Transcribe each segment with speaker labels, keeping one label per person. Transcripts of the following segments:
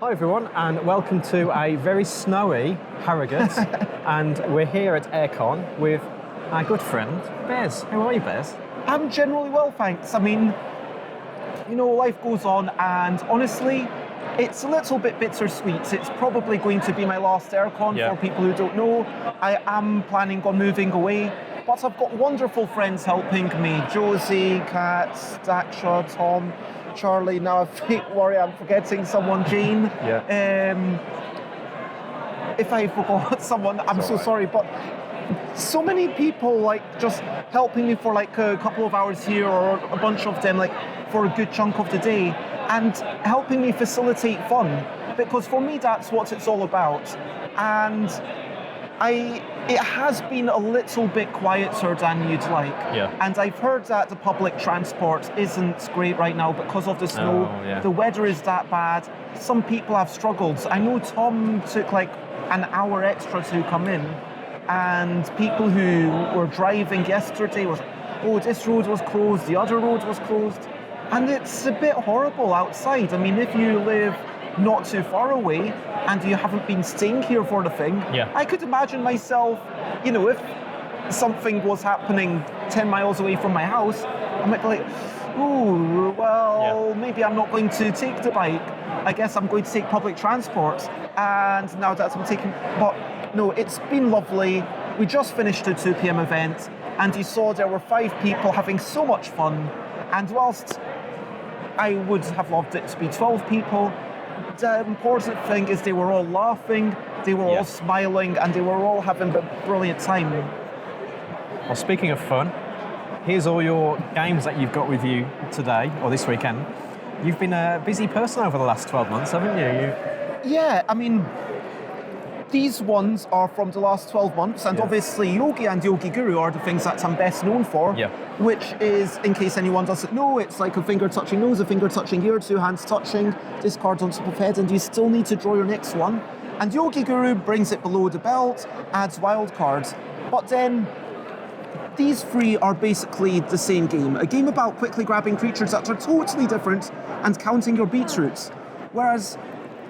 Speaker 1: Hello everyone and welcome to a very snowy Harrogate and we're here at Airecon with our good friend Bez. How are you, Bez?
Speaker 2: I'm generally well, thanks. I mean, you know, life goes on and honestly, it's a little bit bittersweet. It's probably going to be my last Airecon for people who don't know. I am planning on moving away, but I've got wonderful friends helping me. Josie, Kat, Daksha, Tom, Charlie. Now I worry I'm forgetting someone, Jane. If I forgot someone, I'm so sorry, but so many people like just helping me for like a couple of hours here or a bunch of them like for a good chunk of the day and helping me facilitate fun, because for me that's what it's all about. And it has been a little bit quieter than you'd like. And I've heard that the public transport isn't great right now because of the snow. The weather is that bad. Some people have struggled. I know Tom took like an hour extra to come in, and people who were driving yesterday was, oh, this road was closed, the other road was closed. And it's a bit horrible outside. I mean, if you live not too far away and you haven't been staying here for the thing, I could imagine myself, you know, if something was happening 10 miles away from my house, I might be like, ooh, well, maybe I'm not going to take the bike. I guess I'm going to take public transport. And now that I'm taking, but no, it's been lovely. We just finished a 2 p.m. event and you saw there were 5 people having so much fun. And whilst I would have loved it to be 12 people, the important thing is they were all laughing, they were all smiling, and they were all having a brilliant time.
Speaker 1: Well, speaking of fun, here's all your games that you've got with you today, or this weekend. You've been a busy person over the last 12 months, haven't you?
Speaker 2: Yeah, I mean, these ones are from the last 12 months, and obviously Yogi and Yogi Guru are the things that I'm best known for, which is, in case anyone doesn't know, it's like a finger touching nose, a finger touching ear, 2 hands touching, this card on top of head, and you still need to draw your next one. And Yogi Guru brings it below the belt, adds wild cards. But then, these 3 are basically the same game. A game about quickly grabbing creatures that are totally different and counting your beetroots. Whereas,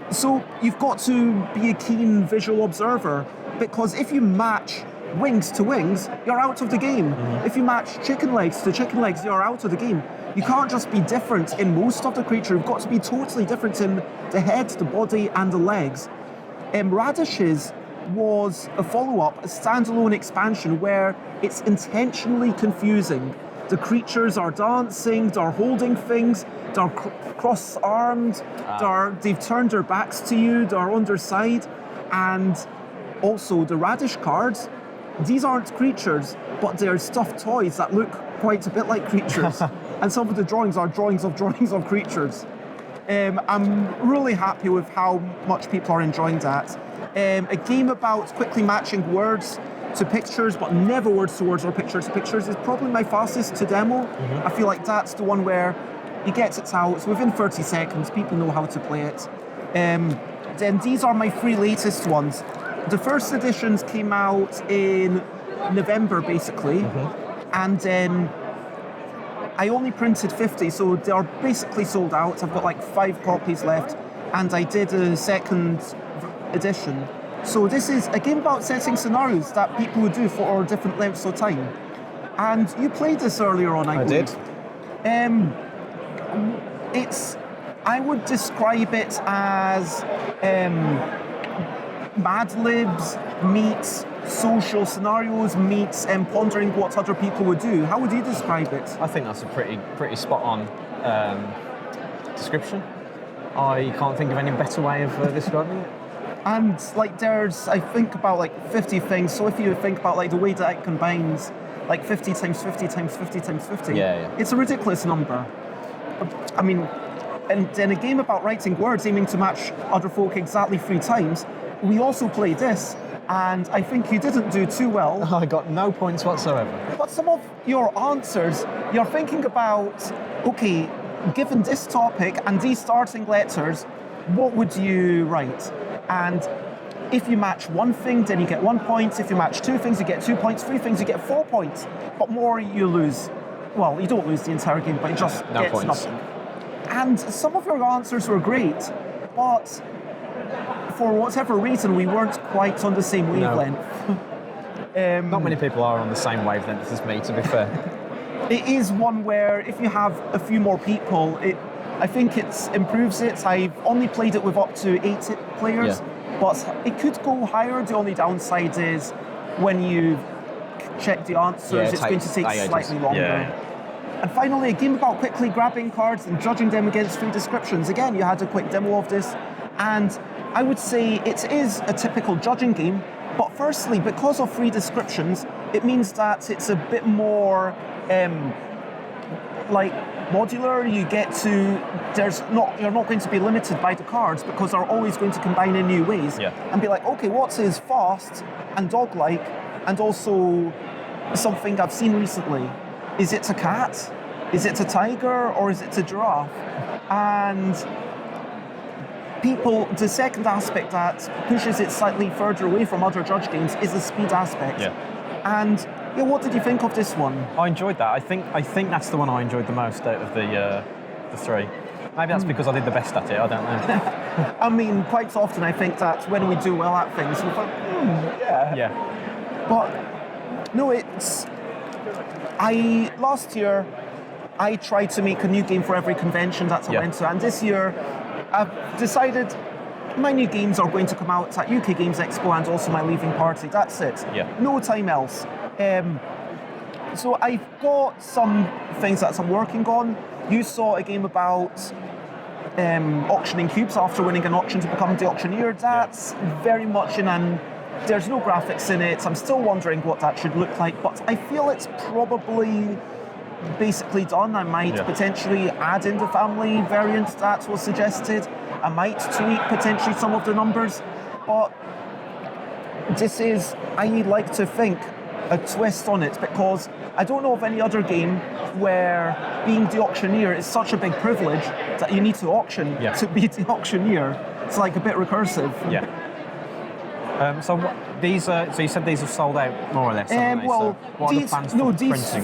Speaker 2: so you've got to be a keen visual observer, because if you match wings to wings, you're out of the game. If you match chicken legs to chicken legs, you're out of the game. You can't just be different in most of the creature, you've got to be totally different in the head, the body, and the legs. Radishes was a follow-up, a standalone expansion where it's intentionally confusing. The creatures are dancing, they're holding things, they're cross-armed, they've turned their backs to you, they're on their side, and also the radish cards, these aren't creatures, but they're stuffed toys that look quite a bit like creatures. And some of the drawings are drawings of creatures. I'm really happy with how much people are enjoying that. A game about quickly matching words to pictures, but never words to words or pictures to pictures, is probably my fastest to demo. I feel like that's the one where you get it out, it's within 30 seconds, people know how to play it. Then these are my 3 latest ones. The first editions came out in November, basically, and then I only printed 50, so they are basically sold out. I've got like 5 copies left, and I did a second edition. So this is a game about setting scenarios that people would do for different lengths of time. And you played this earlier on, I believe.
Speaker 1: Did.
Speaker 2: I would describe it as Mad Libs meets social scenarios meets pondering what other people would do. How would you describe it?
Speaker 1: I think that's a pretty spot on description. I can't think of any better way of describing it.
Speaker 2: And like there's, I think about like 50 things. So if you think about like the way that it combines like 50 times 50 times 50 times 50, it's a ridiculous number. I mean, and then a game about writing words aiming to match other folk exactly 3 times. We also played this, and I think you didn't do too well.
Speaker 1: I got no points whatsoever.
Speaker 2: But some of your answers, you're thinking about, okay, given this topic and these starting letters, what would you write? And if you match 1 thing, then you get 1 point. If you match 2 things, you get 2 points. 3 things, you get 4 points. But more, you lose. Well, you don't lose the entire game, but you just get nothing. And some of your answers were great, but for whatever reason, we weren't quite on the same wavelength.
Speaker 1: Not many people are on the same wavelength as me, to be fair.
Speaker 2: It is one where if you have a few more people, I think it improves it. I've only played it with up to 8 players, but it could go higher. The only downside is when you check the answers, it's going to take slightly longer. Yeah. And finally, a game about quickly grabbing cards and judging them against free descriptions. Again, you had a quick demo of this, and I would say it is a typical judging game, but firstly, because of free descriptions, it means that it's a bit more like modular. You're not going to be limited by the cards because they're always going to combine in new ways and be like, okay, what is fast and dog-like and also something I've seen recently? Is it a cat? Is it a tiger? Or is it a giraffe? And the second aspect that pushes it slightly further away from other judge games is the speed aspect. And what did you think of this one?
Speaker 1: I enjoyed that. I think that's the one I enjoyed the most out of the 3. Maybe that's because I did the best at it, I don't know.
Speaker 2: I mean, quite often I think that when we do well at things, we're like, yeah. But no, last year I tried to make a new game for every convention that I went to, and this year I've decided my new games are going to come out at UK Games Expo and also my leaving party. That's it. No time else. So I've got some things that I'm working on. You saw a game about auctioning cubes after winning an auction to become the auctioneer. That's very much there's no graphics in it. I'm still wondering what that should look like, but I feel it's probably basically done. I might potentially add in the family variant that was suggested. I might tweak potentially some of the numbers, but this is, I like to think, a twist on it, because I don't know of any other game where being the auctioneer is such a big privilege that you need to auction to be the auctioneer. It's like a bit recursive.
Speaker 1: So you said these have sold out more or less.
Speaker 2: Well, these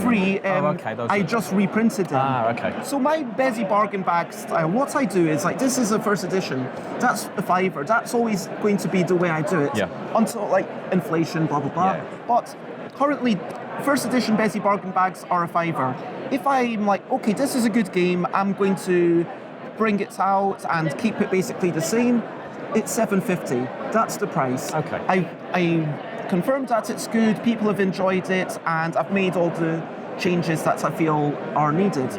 Speaker 2: three. I just reprinted them.
Speaker 1: Okay.
Speaker 2: So my Bezzy bargain bag style, what I do is like, this is a first edition. That's a £5. That's always going to be the way I do it. Until like inflation, blah blah blah. But currently, first edition Bezzy bargain bags are a £5. If I'm like, okay, this is a good game, I'm going to bring it out and keep it basically the same. It's $7.50. That's the price.
Speaker 1: Okay.
Speaker 2: I confirmed that it's good, people have enjoyed it, and I've made all the changes that I feel are needed.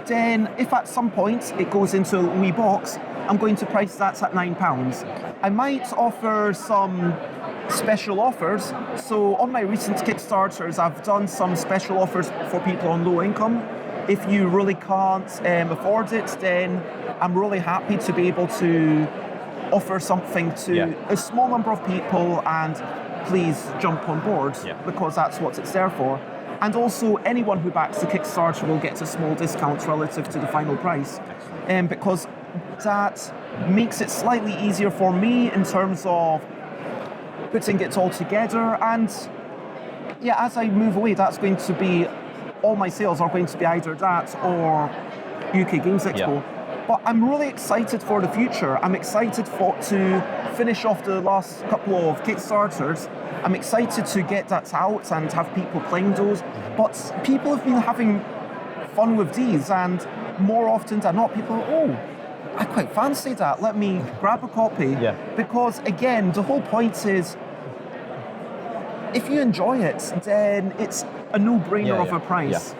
Speaker 2: Then, if at some point it goes into a wee box, I'm going to price that at £9. I might offer some special offers. So on my recent Kickstarters, I've done some special offers for people on low income. If you really can't afford it, then I'm really happy to be able to offer something to a small number of people, and please jump on board because that's what it's there for. And also, anyone who backs the Kickstarter will get a small discount relative to the final price, because that makes it slightly easier for me in terms of putting it all together. And as I move away, that's going to be, all my sales are going to be either that or UK Games Expo. But I'm really excited for the future. I'm excited to finish off the last couple of Kickstarters. I'm excited to get that out and have people playing those. But people have been having fun with these, and more often than not, people I quite fancy that. Let me grab a copy. Because again, the whole point is, if you enjoy it, then it's a no-brainer of a price.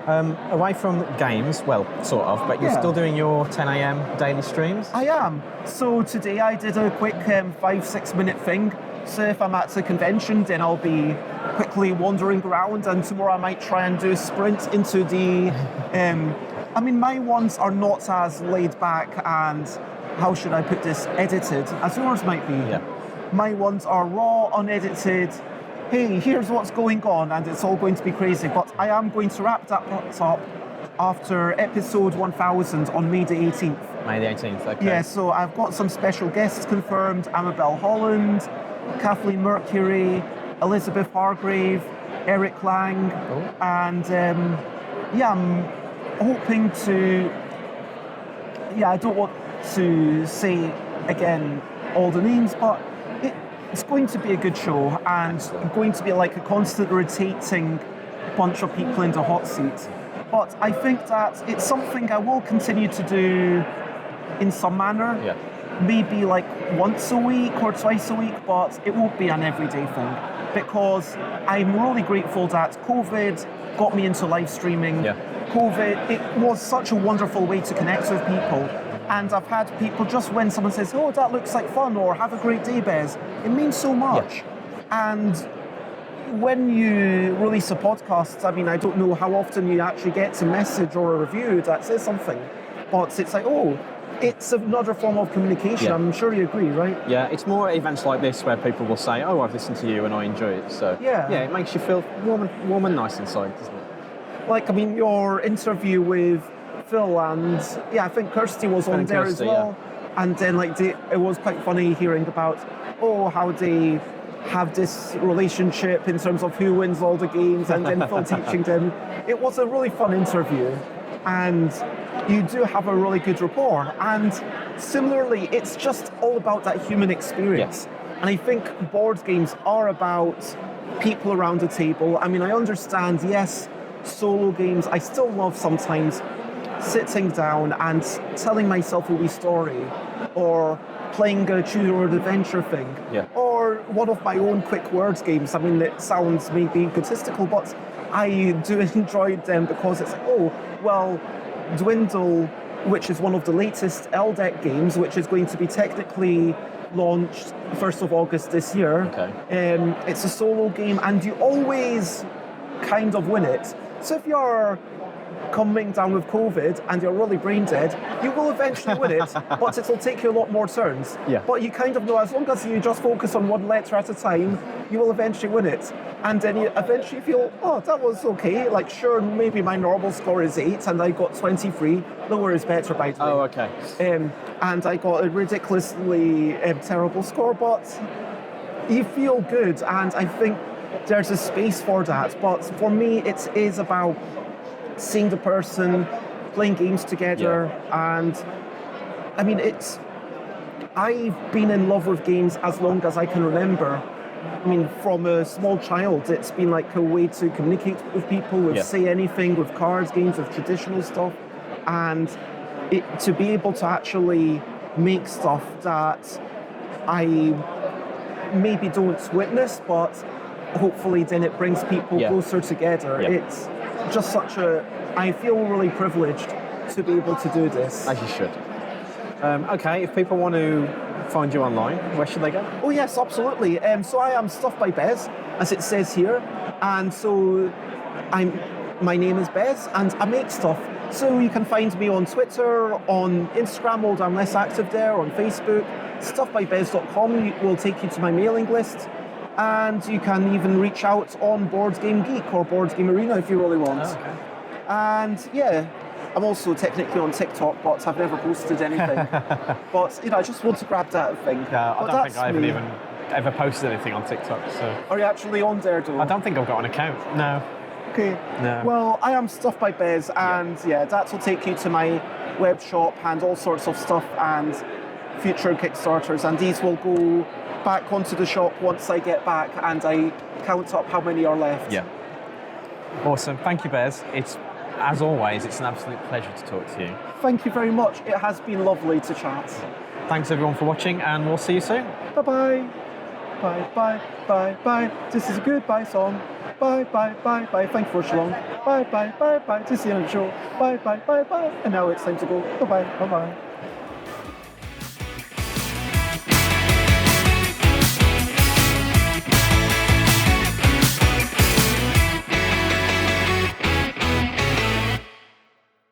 Speaker 1: Away from games, well, sort of, but you're still doing your 10 a.m. daily streams?
Speaker 2: I am. So today I did a quick 5-6 minute thing. So if I'm at a convention, then I'll be quickly wandering around, and tomorrow I might try and do a sprint into the... I mean, my ones are not as laid back and, how should I put this, edited as yours might be. My ones are raw, unedited. Hey, here's what's going on, and it's all going to be crazy. But I am going to wrap that up after episode 1000 on May the 18th.
Speaker 1: May the 18th, okay.
Speaker 2: Yeah, so I've got some special guests confirmed: Amabel Holland, Kathleen Mercury, Elizabeth Hargrave, Eric Lang, and I'm hoping to... I don't want to say again all the names, but it's going to be a good show and going to be like a constant rotating bunch of people in the hot seat. But I think that it's something I will continue to do in some manner.
Speaker 1: Yeah.
Speaker 2: Maybe like once a week or twice a week, but it won't be an everyday thing, because I'm really grateful that COVID got me into live streaming.
Speaker 1: Yeah.
Speaker 2: COVID, it was such a wonderful way to connect with people. And I've had people, just when someone says, oh, that looks like fun, or have a great day, Bez, it means so much. Yeah. And when you release a podcast, I mean, I don't know how often you actually get a message or a review that says something, but it's like, oh, it's another form of communication. Yeah. I'm sure you agree, right?
Speaker 1: Yeah, it's more events like this where people will say, oh, I've listened to you and I enjoy it. So yeah, it makes you feel warm and nice inside, doesn't it?
Speaker 2: Like, I mean, your interview with Phil and, I think Kirsty was on there as well. Yeah. And then, like, it was quite funny hearing about, how they have this relationship in terms of who wins all the games, and then Phil teaching them. It was a really fun interview. And you do have a really good rapport. And similarly, it's just all about that human experience. Yes. And I think board games are about people around the table. I mean, I understand, yes, solo games, I still love sometimes sitting down and telling myself a wee story, or playing a choose your own adventure thing, or one of my own quick words games. I mean, it sounds maybe egotistical, but I do enjoy them because it's like, Dwindle, which is one of the latest LDEC games, which is going to be technically launched 1st of August this year. Okay. It's a solo game, and you always kind of win it. So if you're coming down with COVID and you're really brain dead, you will eventually win it, but it'll take you a lot more turns. Yeah. But you kind of know, as long as you just focus on one letter at a time, you will eventually win it. And then you eventually feel, that was okay. Like, sure, maybe my normal score is 8 and I got 23. Lower is better, by the way.
Speaker 1: Oh, okay.
Speaker 2: And I got a ridiculously terrible score, but you feel good, and I think there's a space for that. But for me, it is about seeing the person, playing games together, and I mean, I've been in love with games as long as I can remember. I mean, from a small child, it's been like a way to communicate with people, with say anything, with cards games, with traditional stuff, and to be able to actually make stuff that I maybe don't witness, but hopefully then it brings people closer together. It's just I feel really privileged to be able to do this.
Speaker 1: As you should. Okay, if people want to find you online, where should they go?
Speaker 2: Oh yes, absolutely. So I am Stuff by Bez, as it says here, and so my name is Bez, and I make stuff. So you can find me on Twitter, on Instagram, although I'm less active there, on Facebook. Stuffbybez.com will take you to my mailing list. And you can even reach out on Board Game Geek or Board Game Arena if you really want. Oh, okay. And I'm also technically on TikTok, but I've never posted anything. But I just want to grab that thing.
Speaker 1: Yeah, I don't think I haven't even ever posted anything on TikTok. So.
Speaker 2: Are you actually on there, though?
Speaker 1: I don't think I've got an account. No.
Speaker 2: Okay. No. Well, I am Stuff by Bez, and that will take you to my web shop and all sorts of stuff and future Kickstarters, and these will go back onto the shop once I get back and I count up how many are left.
Speaker 1: Yeah. Awesome. Thank you, Bez. As always, it's an absolute pleasure to talk to you.
Speaker 2: Thank you very much. It has been lovely to chat.
Speaker 1: Thanks everyone for watching, and we'll see you soon.
Speaker 2: Bye-bye. Bye, bye, bye, bye. This is a goodbye song. Bye, bye, bye, bye. Thank you for so long. Bye, bye, bye, bye. This is the end of the show. Bye, bye, bye, bye. And now it's time to go. Bye-bye, bye-bye.